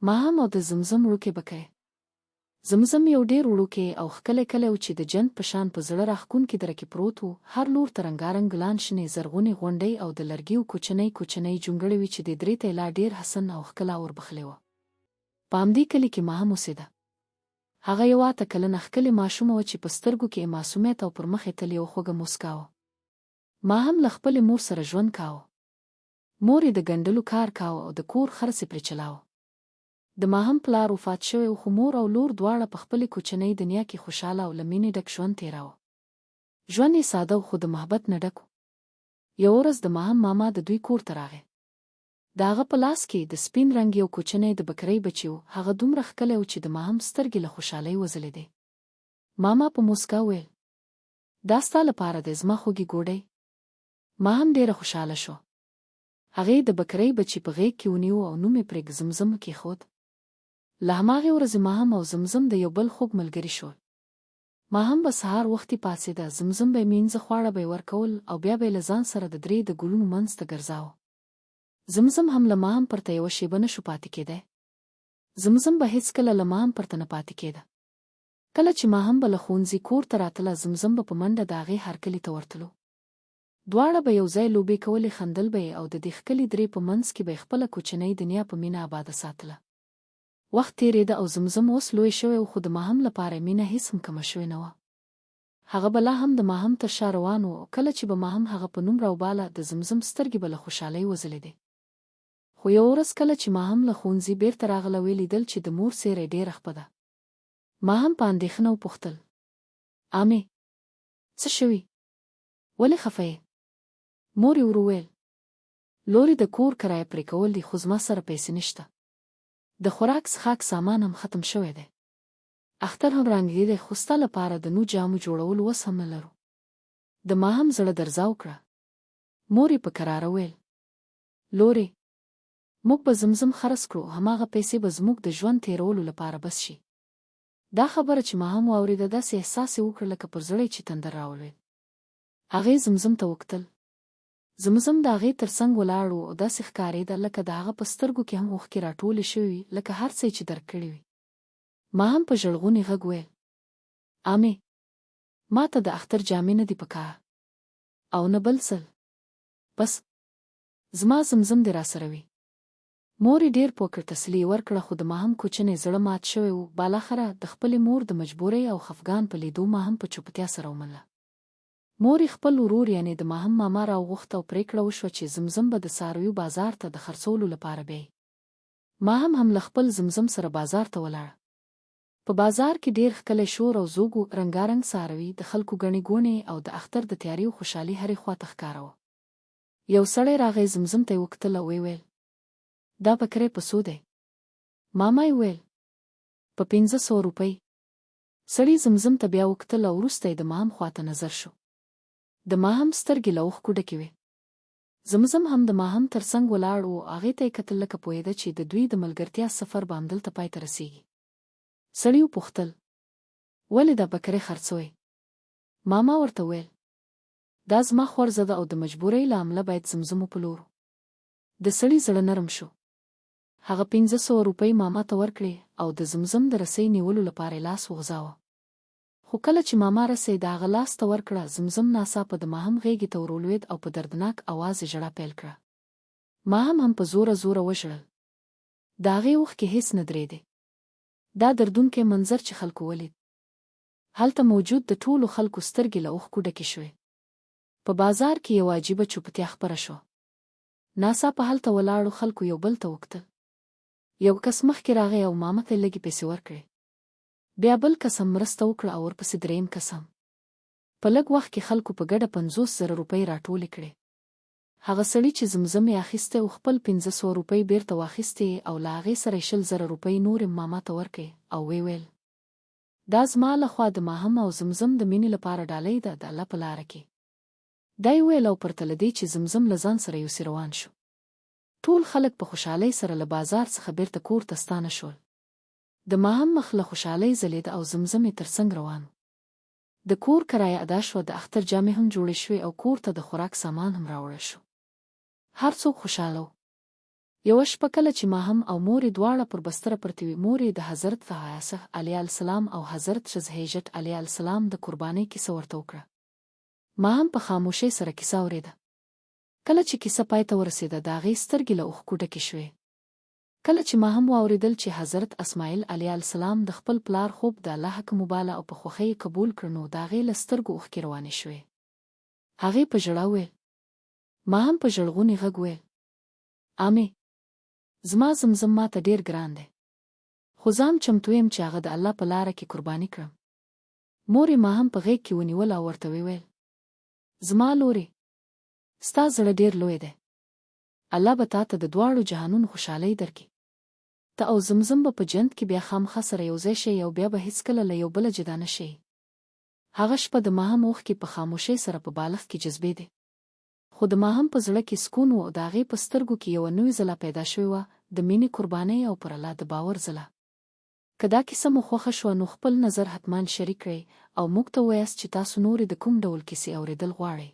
ماهم او د زمزم وړوکی بکی. زمزم یو ډېر وړوکی او ښکلی کلی و چې د جنت په شان په زړه راښکونکي دره کې پروت و. هر لور ته رنګارنګ ګلان، شنې زرغونې غونډۍ او د لرګیو کوچنۍ جونګړې وې چې د درې ته لا ډېر حسن او ښکلا وربخلې وه. په همدې کلي کې ماهم اوسېده. هغه یوه اته کلنه ښکلې ماشومه وه چې په سترګو کې یې معصومیت او پر مخ یې تل یوه خوږه موسکا وه. ماهم له خپلې مور سره ژوند کاوه. مور یې د ګنډلو کار کاوه او د کور خرڅ یې پرې چلاوه. د ماهم پلار وفات شوی و، خو مور او لور دواړه په خپلې کوچنۍ دنیا کې خوشحاله او له مینې ډک ژوند تېراوه. ژوند یې ساده و، خو د محبت نه ډک و. یوه ورځ د ماهم ماما د دوی کور ته راغی. د هغه په لاس کې د سپین رنګ یو کوچنی د بکرۍ بچی و. هغه دومره ښکلی و چې د ماهم سترګې له خوشحالۍ وځلېدې. ماما په موسکا وویل: دا ستا لپاره دی زما خوږې ګوډۍ. ماهم ډېره خوشحاله شو. هغې د بکرۍ بچی په غېږ کې ونیو او نوم یې پرې زمزم کېښود. له هماغې ورځې ماهم او زمزم د یو بل خوږ ملګري شول. ماهم به سهار وختي پاڅېده، زمزم به یې مینځه خواړه به یې ورکول او بیا به یې له ځان سره د درې د ګلونو منځ ته ګرځاوه. زمزم هم له ماهم پرته یوه شېبه نه شو پاتې کېدی. زمزم به هېڅکله له ماهم پرته نه پاتې کېده. کله چې ماهم به له ښوونځي کور ته راتله، زمزم به په منډه د هغې هرکلي ته ورتلو. دواړه به یو ځای لوبې کولې، خندل به یې او د دې ښکلې درې په منځ کې به یې خپله کوچنۍ دنیا په مینه آباده ساتله. وخت تېرېده او زمزم اوس لوی شوی و، خو د ماهم لپاره مینه هېڅ هم کمه شوې نه وه. هغه به لا هم د ماهم تر شا روان و. کله چې به ماهم هغه په نوم راوباله، د زمزم سترګې به له خوشحالۍ وځلېدې. خو یوه ورځ کله چې ماهم له ښوونځي بیرته راغله، ویې لیدل چې د مور څېره یې ډېره خپه ده. ماهم په اندېښنه وپوښتل: امې، څه شوي؟ ولې خفه یې؟ مور یې وویل: لورې، د کور کرایه پرې کول دي، خو زما سره پیسې نشته. د خوراک څښاک سامان هم ختم شوی دی. اختر هم رانږدې دی، خو ستا لپاره د نوو جامو جوړولو وس هم نه لرو. د ماهم زړه درزا وکړه. مور یې په کراره ویل: لورې، موږ به زمزم خرڅ کړو، هماغه پیسې به زموږ د ژوند تېرولو لپاره بس شي. دا خبره چې ماهم واورېده، داسې احساس یې وکړ لکه پر زړه یې چې تندر راولوېد. هغې زمزم ته وکتل. زمزم د هغې تر څنګ ولاړ و او داسې ښکارېده لکه د هغه په سترګو کې هم اوښکې راټولې شوې وي، لکه هر څه یې چې درک کړي وي. ماهم په ژړغوني غږ ویل: امې، ما ته د اختر جامې نه دي پکار او نه بل څه. بس زما زمزم دې راسره وي. مور یې ډېر پوه کړ، تسلي یې ورکړه، خو د ماهم کوچنی زړه مات شوی و. بالاخره د خپلې مور د مجبورۍ او خفګان په لیدو ماهم په چوپتیا سره ومنله. مور یې خپل ورور یعنې د ماهم ماما راوغوښت او پرېکړه وشوه چې زمزم به د څارویو بازار ته د خرڅولو لپاره بیایي. ماهم هم له خپل زمزم سره بازار ته ولاړه. په بازار کې ډېر ښکلی شور او زوږ و، رنګارنګ څاروي، د خلکو ګڼې ګوڼې او د اختر د تیاریو خوشحالي هرې خواته ښکاره وه. یو سړی راغی، زمزم ته یې وکتل او ویې ویل: دا بکری په څو دی؟ ماما یې ویل: په 500 روپۍ. سړي زمزم ته بیا وکتل او وروسته یې د ماهم خواته نظر شو. د ماهم سترګې له اوښکو ډکې وې. زمزم هم د ماهم تر څنګ ولاړ و. هغې ته یې کتل لکه پوهېده چې د دوی د ملګرتیا سفر به همدلته پای ته رسېږي. سړي وپوښتل: ولې دا بکری خرڅوئ؟ ماما ورته ویل: دا زما خورزه ده او د مجبورۍ له امله باید زمزم وپلورو. د سړي زړه نرم شو. هغه 500 روپۍ ماما ته ورکړې او د زمزم د رسۍ نیولو لپاره یې لاس وغځاوه. خو کله چې ماما رسۍ د هغه لاس ته ورکړه، زمزم ناڅاپه د ماهم غېږې ته ورولوېد او په دردناک اواز یې ژړا پیل کړه. ماهم هم په زوره زوره وژړل. د هغې اوښکې هېڅ نه درېدې. دا دردونکی منظر چې خلکو ولید. هلته موجود د ټولو خلکو سترګې له اوښکو ډکې شوې. په بازار کې یوه عجیبه چوپتیا خپره شوه. ناڅاپه هلته ولاړو خلکو یو بل ته وکتل. یو کس مخکې راغی او ماما ته یې لږې پیسې ورکړې. بیا بل کس هم مرسته وکړه او ورپسې دریم کس هم. په لږ وخت کې خلکو په ګډه 50,000 روپۍ راټولې کړې. هغه سړي چې زمزم یې اخیستی و خپل 500 روپۍ بیرته واخیستې او له هغې سره یې 100,000 روپۍ نورې ماما ته ورکړې او ویې ویل: دا زما لخوا د ماهم او زمزم د مینې لپاره ډالۍ ده، د الله په لاره کې. دا یې ویل او پرته له دې چې زمزم له ځان سره یوسې روان شو. ټول خلک په خوشحالۍ سره له بازار څخه بیرته کور ته ستانه شول. د ماهم مخ له خوشحالۍ ځلېده او زمزم یې تر څنګ روان و. د کور کرایه ادا شوه، د اختر جامې هم جوړې شوې او کور ته د خوراک سامان هم راوړل شو. هر څوک خوشحاله و. یوه شپه کله چې ما هم او مور یې دواړه پر بستره پرتې وې، مور یې د حضرت عیسی علیه السلام او حضرت شزهیجت علیه السلام د قربانۍ کیسه ورته وکړه. ما هم په خاموشۍ سره کیسه اورېده. کله چې کیسه پای ته ورسېده، د هغې سترګې له اوښکو ډکې شوې. کله چې ما هم واورېدل چې حضرت اسماعیل علیه السلام د خپل پلار خوب د الله حق مباله او په خوښۍ قبول کړ، نو د هغې له سترګو اوښکې روانې شوې. هغې په ژړا وویل. ما هم په ژړغوني غږ وویل: امې، زما زمزم ما ته ډېر ګران دی، خو زه هم چمتو یم چې هغه د الله په لاره کې قرباني کړم. مور یې ما هم په غېږ کې ونیول او ورته وویل: زما لورې، ستا زړه ډېر لوی دی. الله به تا ته د دواړو جهانونو خوشحالۍ درکړي. ته او زمزم به په جنت کې بیا خامخا سره یوځای شئ او بیا به هیڅکله له یو بله جدا نه شئ. هغه شپه د ماهم اوښکې په خاموشۍ سره په بالښت کې جذبېدې، خو د ماهم په زړه کې سکون و او د هغې په سترګو کې یوه نوې ځلا پیدا شوې وه، د مینې، قربانۍ او پر الله د باور ځلا. که دا کیسه مو خوښه شوه نو خپل نظر حتماً شریک کړئ او موږ ته ووایاست چې تاسو نورې د کوم ډول کیسې اورېدل غواړئ.